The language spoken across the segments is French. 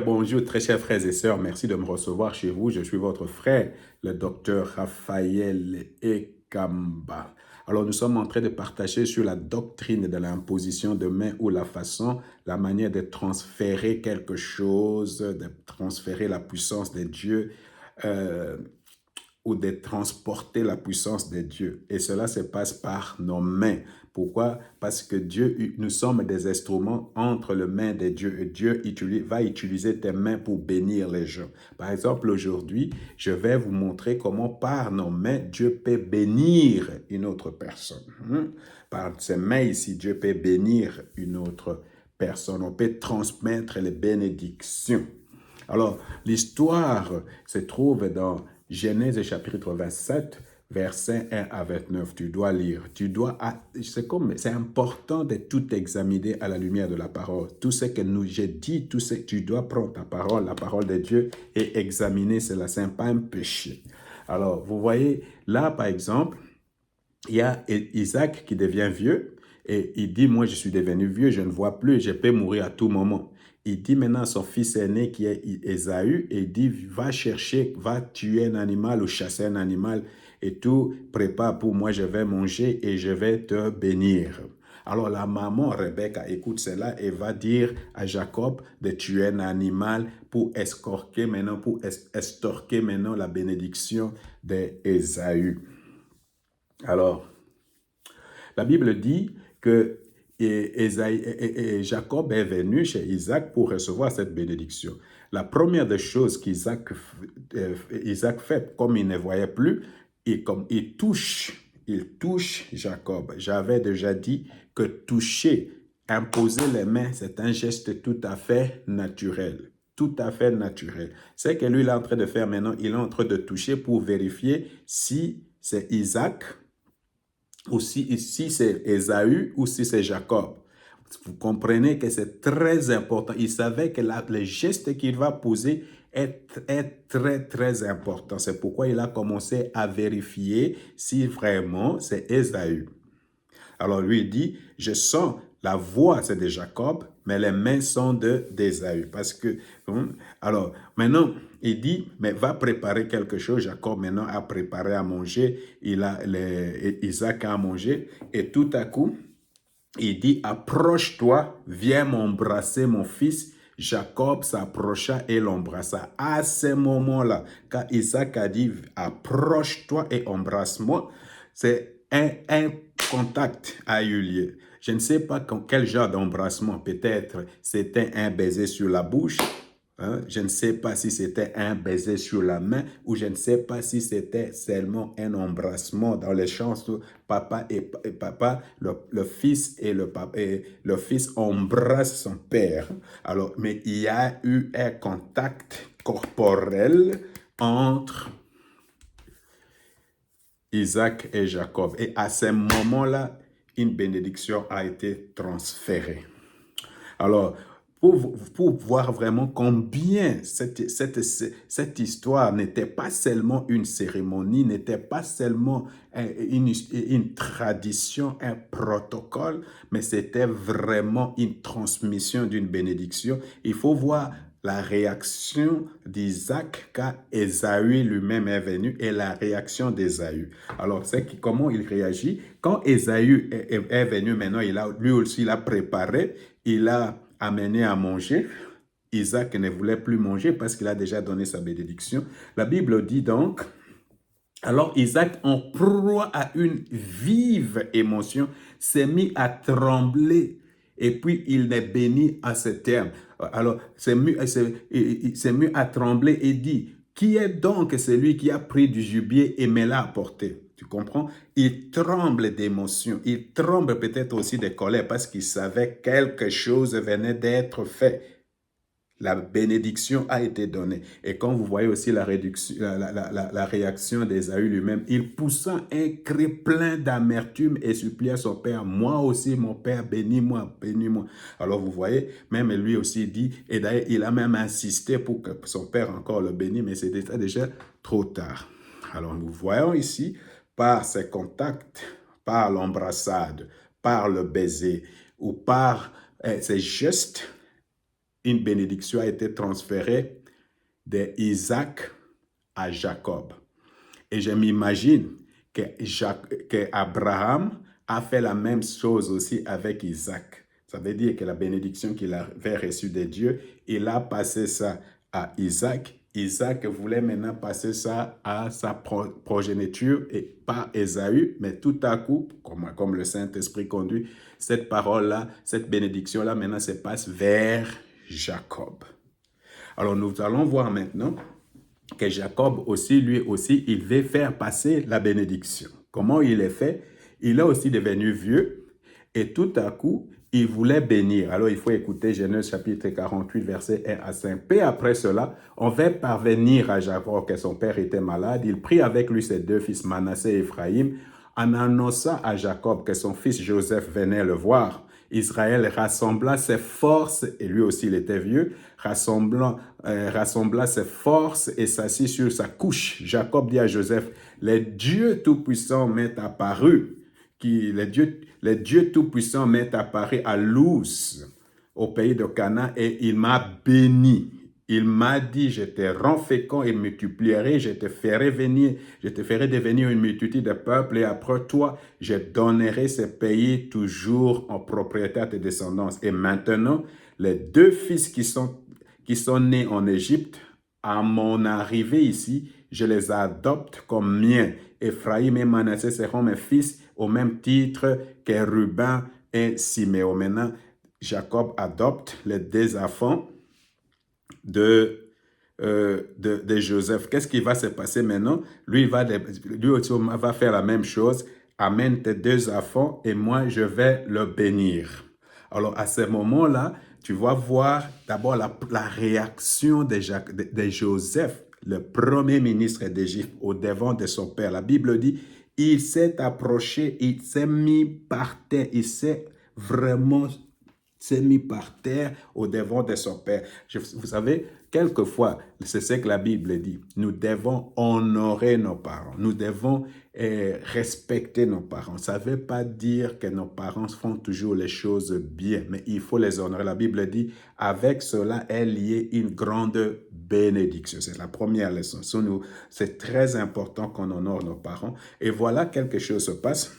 Bonjour, très chers frères et sœurs. Merci de me recevoir chez vous. Je suis votre frère, le docteur Raphaël Ekamba. Alors, nous sommes en train de partager sur la doctrine de l'imposition de main ou la façon, la manière de transférer quelque chose, de transférer la puissance de Dieu ou de transporter la puissance de Dieu. Et cela se passe par nos mains. Pourquoi? Parce que Dieu, nous sommes des instruments entre les mains de Dieu et Dieu va utiliser tes mains pour bénir les gens. Par exemple, aujourd'hui, je vais vous montrer comment par nos mains, Dieu peut bénir une autre personne. Par ses mains ici, Dieu peut bénir une autre personne. On peut transmettre les bénédictions. Alors, l'histoire se trouve dans Genèse chapitre 27, versets 1 à 29. Tu dois lire. C'est important de tout examiner à la lumière de la parole. Tout ce que j'ai dit, tu dois prendre ta parole, la parole de Dieu, et examiner cela. Ce n'est pas un péché. Alors, vous voyez, là, par exemple, il y a Isaac qui devient vieux et il dit, moi je suis devenu vieux, je ne vois plus, je peux mourir à tout moment. Il dit maintenant à son fils aîné qui est Ésaü, et il dit, va chercher, va tuer un animal ou chasser un animal et tout, prépare pour moi, je vais manger et je vais te bénir. Alors la maman Rebecca écoute cela et va dire à Jacob de tuer un animal pour estorquer maintenant la bénédiction d'Ésaü. Alors, la Bible dit que Jacob est venu chez Isaac pour recevoir cette bénédiction. La première des choses qu'Isaac fait, comme il ne voyait plus, il touche Jacob. J'avais déjà dit que toucher, imposer les mains, c'est un geste tout à fait naturel. Tout à fait naturel. C'est que lui, il est en train de faire maintenant, il est en train de toucher pour vérifier si c'est Isaac, ou si c'est Ésaü ou si c'est Jacob. Vous comprenez que c'est très important. Il savait que le geste qu'il va poser est très, très important. C'est pourquoi il a commencé à vérifier si vraiment c'est Ésaü. Alors lui, il dit, je sens la voix, c'est de Jacob, mais les mains sont d'Ésaü. Parce que, alors, maintenant, il dit, mais va préparer quelque chose. Jacob, maintenant, a préparé à manger. Isaac a mangé. Et tout à coup, il dit, approche-toi, viens m'embrasser, mon fils. Jacob s'approcha et l'embrassa. À ce moment-là, quand Isaac a dit, approche-toi et embrasse-moi, c'est un contact a eu lieu. Je ne sais pas quel genre d'embrassement. Peut-être c'était un baiser sur la bouche. Je ne sais pas si c'était un baiser sur la main ou je ne sais pas si c'était seulement un embrassement dans les chansons. Papa et papa, le fils et le fils embrassent son père. Alors, mais il y a eu un contact corporel entre Isaac et Jacob. Et à ce moment-là, une bénédiction a été transférée. Alors, pour voir vraiment combien cette histoire n'était pas seulement une cérémonie, n'était pas seulement une tradition, un protocole, mais c'était vraiment une transmission d'une bénédiction. Il faut voir la réaction d'Isaac quand Ésaü lui-même est venu et la réaction d'Ésaü. Alors, c'est comment il réagit. Quand Ésaü est venu maintenant, lui aussi, il a préparé, il a amené à manger. Isaac ne voulait plus manger parce qu'il a déjà donné sa bénédiction. La Bible dit donc, alors Isaac, en proie à une vive émotion, s'est mis à trembler. Et puis, il est béni à ce terme. Alors, il s'est mis à trembler et dit, qui est donc celui qui a pris du gibier et me l'a apporté? Tu comprends? Il tremble d'émotion. Il tremble peut-être aussi de colère parce qu'il savait que quelque chose venait d'être fait. La bénédiction a été donnée. Et quand vous voyez aussi la réaction d'Ésaü lui-même, il poussa un cri plein d'amertume et supplia son père, moi aussi mon père, bénis-moi, bénis-moi. Alors vous voyez, même lui aussi dit, et d'ailleurs il a même insisté pour que son père encore le bénisse, mais c'était déjà trop tard. Alors nous voyons ici, par ces contacts, par l'embrassade, par le baiser ou par ces gestes, une bénédiction a été transférée d'Isaac à Jacob. Et je m'imagine que Abraham a fait la même chose aussi avec Isaac. Ça veut dire que la bénédiction qu'il avait reçue de Dieu, il a passé ça à Isaac. Isaac voulait maintenant passer ça à sa progéniture et pas Ésaü, mais tout à coup, comme le Saint-Esprit conduit, cette parole-là, cette bénédiction-là, maintenant se passe vers Jacob. Alors nous allons voir maintenant que Jacob aussi, lui aussi, il veut faire passer la bénédiction. Comment il est fait? Il est aussi devenu vieux et tout à coup, il voulait bénir. Alors, il faut écouter Genèse chapitre 48, versets 1 à 5. Puis après cela, on va parvenir à Jacob que son père était malade. Il prit avec lui ses deux fils, Manassé et Ephraïm, en annonçant à Jacob que son fils Joseph venait le voir. Israël rassembla ses forces, et lui aussi il était vieux, rassembla ses forces et s'assit sur sa couche. Jacob dit à Joseph, les dieux tout-puissants m'est apparu, les dieux tout-puissants m'est apparu à Luz, au pays de Canaan, et il m'a béni. Il m'a dit, je te rends fécond et multiplierai, je te ferai devenir une multitude de peuples, et après toi, je donnerai ce pays toujours en propriété à tes descendants. Et maintenant, les deux fils qui sont nés en Égypte, à mon arrivée ici, je les adopte comme miens. Ephraïm et Manassé seront mes fils au même titre que Ruben et Siméon. Maintenant, Jacob adopte les deux enfants de Joseph. Qu'est-ce qui va se passer maintenant? Lui aussi va faire la même chose. Amène tes deux enfants et moi, je vais le bénir. Alors, à ce moment-là, tu vas voir d'abord la réaction de Joseph, le premier ministre d'Égypte, au devant de son père. La Bible dit, il s'est approché, il s'est mis par terre, il s'est mis par terre au devant de son père. Vous savez, quelquefois, c'est ce que la Bible dit, nous devons honorer nos parents, nous devons respecter nos parents. Ça ne veut pas dire que nos parents font toujours les choses bien, mais il faut les honorer. La Bible dit, avec cela est liée une grande bénédiction. C'est la première leçon. C'est très important qu'on honore nos parents. Et voilà, quelque chose se passe.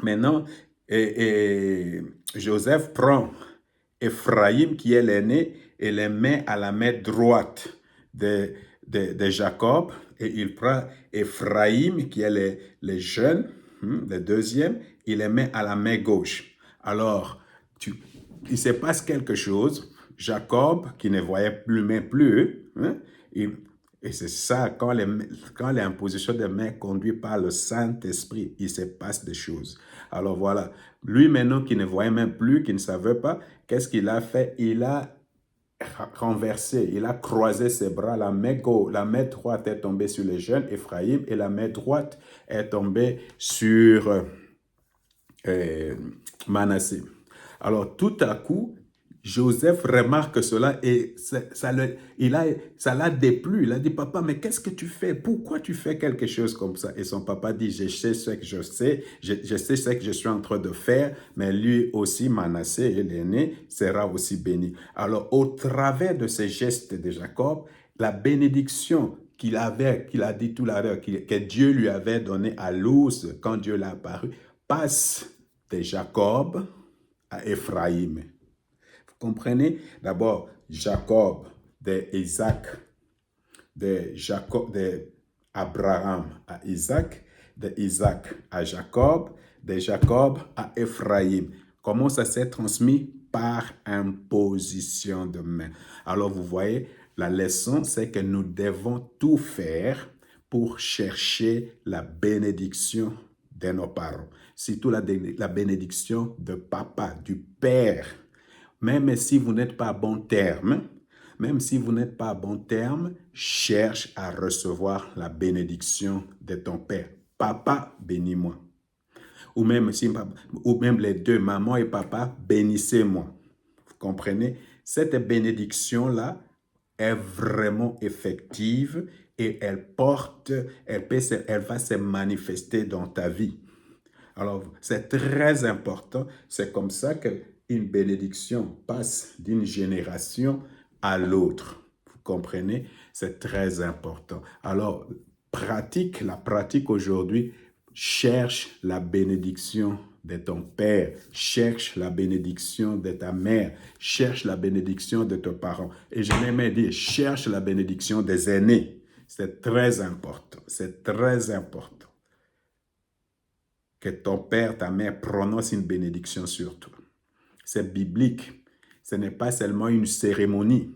Maintenant, et Joseph prend Ephraïm, qui est l'aîné, et les met à la main droite de Jacob, et il prend Ephraïm, qui est le jeune, le deuxième, il les met à la main gauche. Alors, il se passe quelque chose. Jacob, qui ne voyait plus, et c'est ça, quand l'imposition des mains conduit par le Saint-Esprit, il se passe des choses. Alors voilà, lui maintenant qui ne voyait même plus, qui ne savait pas, qu'est-ce qu'il a fait? Il a renversé, il a croisé ses bras, la main droite est tombée sur le jeune Ephraïm et la main droite est tombée sur Manassé. Alors tout à coup, Joseph remarque cela et ça l'a déplu. Il a dit, papa, mais qu'est-ce que tu fais? Pourquoi tu fais quelque chose comme ça? Et son papa dit, je sais ce que je sais, je sais ce que je suis en train de faire, mais lui aussi, Manassé, l'aîné, sera aussi béni. Alors, au travers de ces gestes de Jacob, la bénédiction qu'il a dit tout à l'heure, que Dieu lui avait donné à Luz quand Dieu l'a apparu, passe de Jacob à Ephraïm. Vous comprenez? D'abord, Jacob, de Isaac, de Abraham à Isaac, de Isaac à Jacob, de Jacob à Ephraïm. Comment ça s'est transmis? Par imposition de main. Alors, vous voyez, la leçon, c'est que nous devons tout faire pour chercher la bénédiction de nos parents. Surtout la bénédiction de papa, du père. Même si vous n'êtes pas à bon terme, cherche à recevoir la bénédiction de ton père. Papa, bénis-moi. Ou même les deux, maman et papa, bénissez-moi. Vous comprenez? Cette bénédiction-là est vraiment effective et elle va se manifester dans ta vie. Alors, c'est très important. C'est comme ça que une bénédiction passe d'une génération à l'autre. Vous comprenez? C'est très important. Alors, la pratique aujourd'hui, cherche la bénédiction de ton père, cherche la bénédiction de ta mère, cherche la bénédiction de tes parents. Et je n'aimais dire, cherche la bénédiction des aînés. C'est très important, c'est très important que ton père, ta mère prononce une bénédiction sur toi. C'est biblique. Ce n'est pas seulement une cérémonie.